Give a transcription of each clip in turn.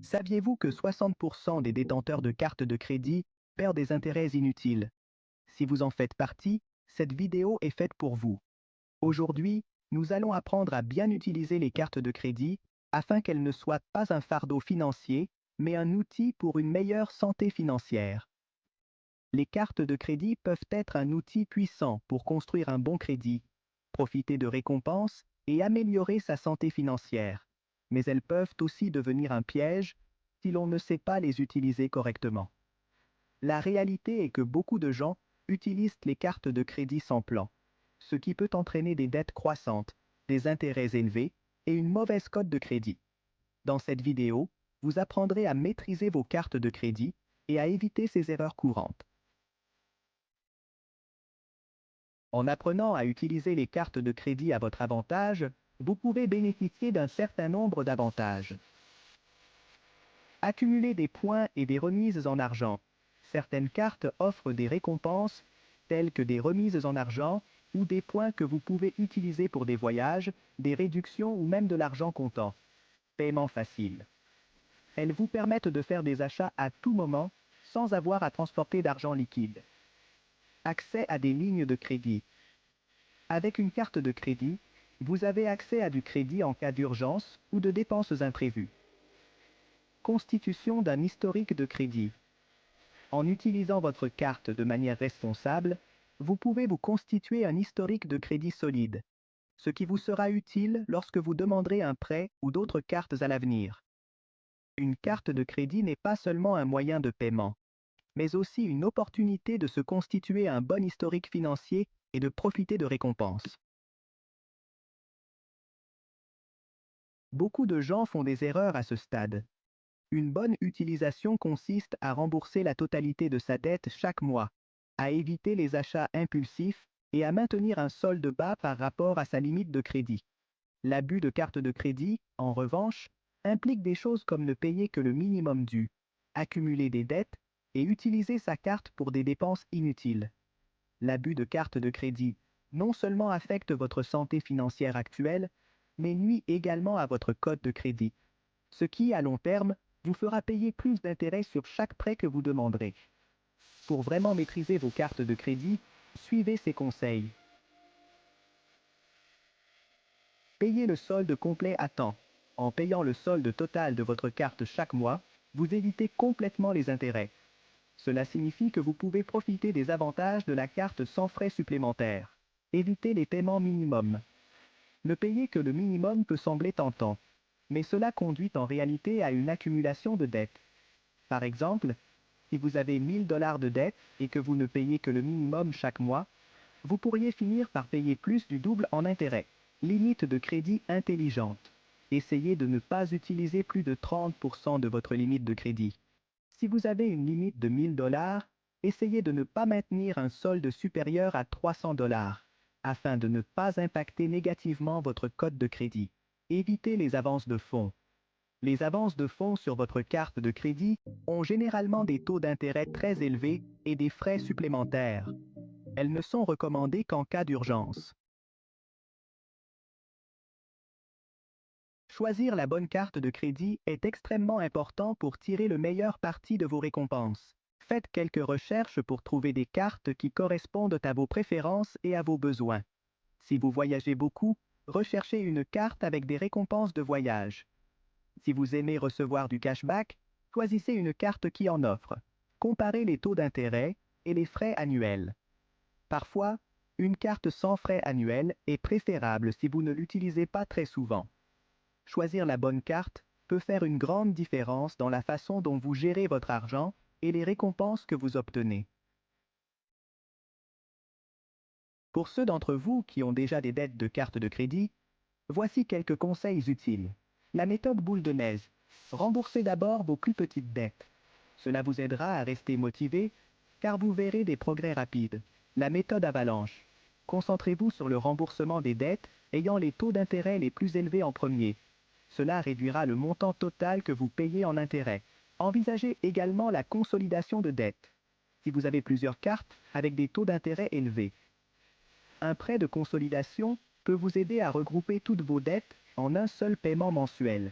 Saviez-vous que 60% des détenteurs de cartes de crédit perdent des intérêts inutiles? Si vous en faites partie, cette vidéo est faite pour vous. Aujourd'hui, nous allons apprendre à bien utiliser les cartes de crédit afin qu'elles ne soient pas un fardeau financier, mais un outil pour une meilleure santé financière. Les cartes de crédit peuvent être un outil puissant pour construire un bon crédit, profiter de récompenses et améliorer sa santé financière. Mais elles peuvent aussi devenir un piège si l'on ne sait pas les utiliser correctement. La réalité est que beaucoup de gens utilisent les cartes de crédit sans plan, ce qui peut entraîner des dettes croissantes, des intérêts élevés et une mauvaise cote de crédit. Dans cette vidéo, vous apprendrez à maîtriser vos cartes de crédit et à éviter ces erreurs courantes. En apprenant à utiliser les cartes de crédit à votre avantage, vous pouvez bénéficier d'un certain nombre d'avantages. Accumuler des points et des remises en argent. Certaines cartes offrent des récompenses, telles que des remises en argent ou des points que vous pouvez utiliser pour des voyages, des réductions ou même de l'argent comptant. Paiement facile. Elles vous permettent de faire des achats à tout moment sans avoir à transporter d'argent liquide. Accès à des lignes de crédit. Avec une carte de crédit, vous avez accès à du crédit en cas d'urgence ou de dépenses imprévues. Constitution d'un historique de crédit. En utilisant votre carte de manière responsable, vous pouvez vous constituer un historique de crédit solide, ce qui vous sera utile lorsque vous demanderez un prêt ou d'autres cartes à l'avenir. Une carte de crédit n'est pas seulement un moyen de paiement, mais aussi une opportunité de se constituer un bon historique financier et de profiter de récompenses. Beaucoup de gens font des erreurs à ce stade. Une bonne utilisation consiste à rembourser la totalité de sa dette chaque mois, à éviter les achats impulsifs et à maintenir un solde bas par rapport à sa limite de crédit. L'abus de carte de crédit, en revanche, implique des choses comme ne payer que le minimum dû, accumuler des dettes et utiliser sa carte pour des dépenses inutiles. L'abus de carte de crédit non seulement affecte votre santé financière actuelle, mais nuit également à votre cote de crédit, ce qui, à long terme, vous fera payer plus d'intérêts sur chaque prêt que vous demanderez. Pour vraiment maîtriser vos cartes de crédit, suivez ces conseils. Payez le solde complet à temps. En payant le solde total de votre carte chaque mois, vous évitez complètement les intérêts. Cela signifie que vous pouvez profiter des avantages de la carte sans frais supplémentaires. Évitez les paiements minimums. Ne payer que le minimum peut sembler tentant, mais cela conduit en réalité à une accumulation de dettes. Par exemple, si vous avez 1000 $ de dettes et que vous ne payez que le minimum chaque mois, vous pourriez finir par payer plus du double en intérêts. Limite de crédit intelligente. Essayez de ne pas utiliser plus de 30% de votre limite de crédit. Si vous avez une limite de 1000 $, essayez de ne pas maintenir un solde supérieur à 300 $ afin de ne pas impacter négativement votre cote de crédit. Évitez les avances de fonds. Les avances de fonds sur votre carte de crédit ont généralement des taux d'intérêt très élevés et des frais supplémentaires. Elles ne sont recommandées qu'en cas d'urgence. Choisir la bonne carte de crédit est extrêmement important pour tirer le meilleur parti de vos récompenses. Faites quelques recherches pour trouver des cartes qui correspondent à vos préférences et à vos besoins. Si vous voyagez beaucoup, recherchez une carte avec des récompenses de voyage. Si vous aimez recevoir du cashback, choisissez une carte qui en offre. Comparez les taux d'intérêt et les frais annuels. Parfois, une carte sans frais annuels est préférable si vous ne l'utilisez pas très souvent. Choisir la bonne carte peut faire une grande différence dans la façon dont vous gérez votre argent et les récompenses que vous obtenez. Pour ceux d'entre vous qui ont déjà des dettes de carte de crédit, voici quelques conseils utiles. La méthode boule de neige. Remboursez d'abord vos plus petites dettes. Cela vous aidera à rester motivé car vous verrez des progrès rapides. La méthode avalanche. Concentrez-vous sur le remboursement des dettes ayant les taux d'intérêt les plus élevés en premier. Cela réduira le montant total que vous payez en intérêt. Envisagez également la consolidation de dettes. Si vous avez plusieurs cartes avec des taux d'intérêt élevés. Un prêt de consolidation peut vous aider à regrouper toutes vos dettes en un seul paiement mensuel,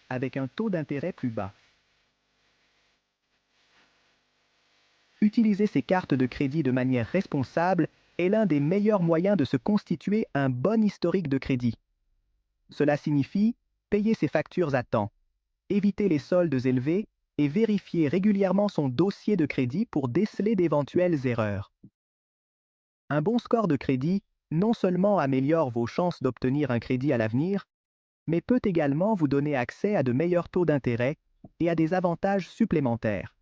avec un taux d'intérêt plus bas. Utiliser ces cartes de crédit de manière responsable est l'un des meilleurs moyens de se constituer un bon historique de crédit. Cela signifie payer ses factures à temps, éviter les soldes élevés et vérifier régulièrement son dossier de crédit pour déceler d'éventuelles erreurs. Un bon score de crédit non seulement améliore vos chances d'obtenir un crédit à l'avenir, mais peut également vous donner accès à de meilleurs taux d'intérêt et à des avantages supplémentaires.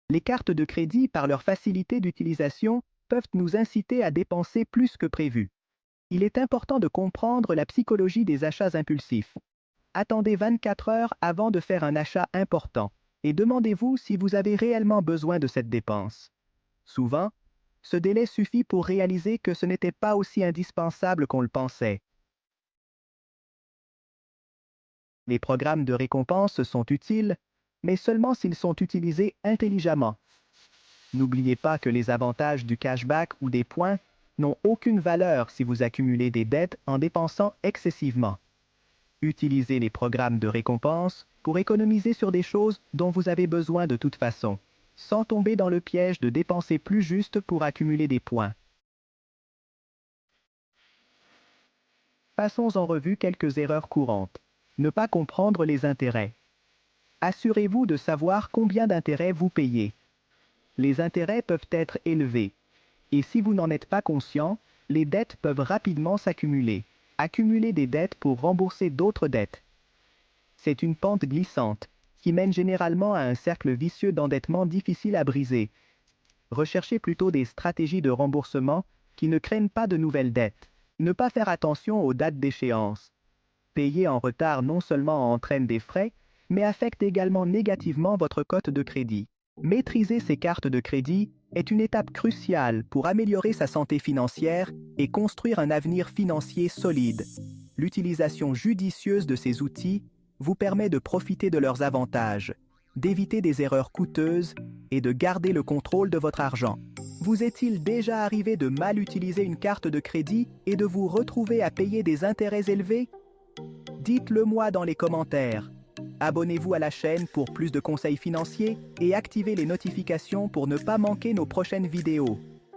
Les cartes de crédit, par leur facilité d'utilisation, peuvent nous inciter à dépenser plus que prévu. Il est important de comprendre la psychologie des achats impulsifs. Attendez 24 heures avant de faire un achat important et demandez-vous si vous avez réellement besoin de cette dépense. Souvent, ce délai suffit pour réaliser que ce n'était pas aussi indispensable qu'on le pensait. Les programmes de récompense sont utiles, mais seulement s'ils sont utilisés intelligemment. N'oubliez pas que les avantages du cashback ou des points n'ont aucune valeur si vous accumulez des dettes en dépensant excessivement. Utilisez les programmes de récompense pour économiser sur des choses dont vous avez besoin de toute façon, sans tomber dans le piège de dépenser plus juste pour accumuler des points. Passons en revue quelques erreurs courantes. Ne pas comprendre les intérêts. Assurez-vous de savoir combien d'intérêts vous payez. Les intérêts peuvent être élevés, et si vous n'en êtes pas conscient, les dettes peuvent rapidement s'accumuler. Accumuler des dettes pour rembourser d'autres dettes. C'est une pente glissante, qui mène généralement à un cercle vicieux d'endettement difficile à briser. Recherchez plutôt des stratégies de remboursement qui ne craignent pas de nouvelles dettes. Ne pas faire attention aux dates d'échéance. Payer en retard non seulement entraîne des frais, mais affecte également négativement votre cote de crédit. Maîtriser ses cartes de crédit est une étape cruciale pour améliorer sa santé financière et construire un avenir financier solide. L'utilisation judicieuse de ces outils vous permet de profiter de leurs avantages, d'éviter des erreurs coûteuses et de garder le contrôle de votre argent. Vous est-il déjà arrivé de mal utiliser une carte de crédit et de vous retrouver à payer des intérêts élevés? Dites-le moi dans les commentaires. Abonnez-vous à la chaîne pour plus de conseils financiers et activez les notifications pour ne pas manquer nos prochaines vidéos.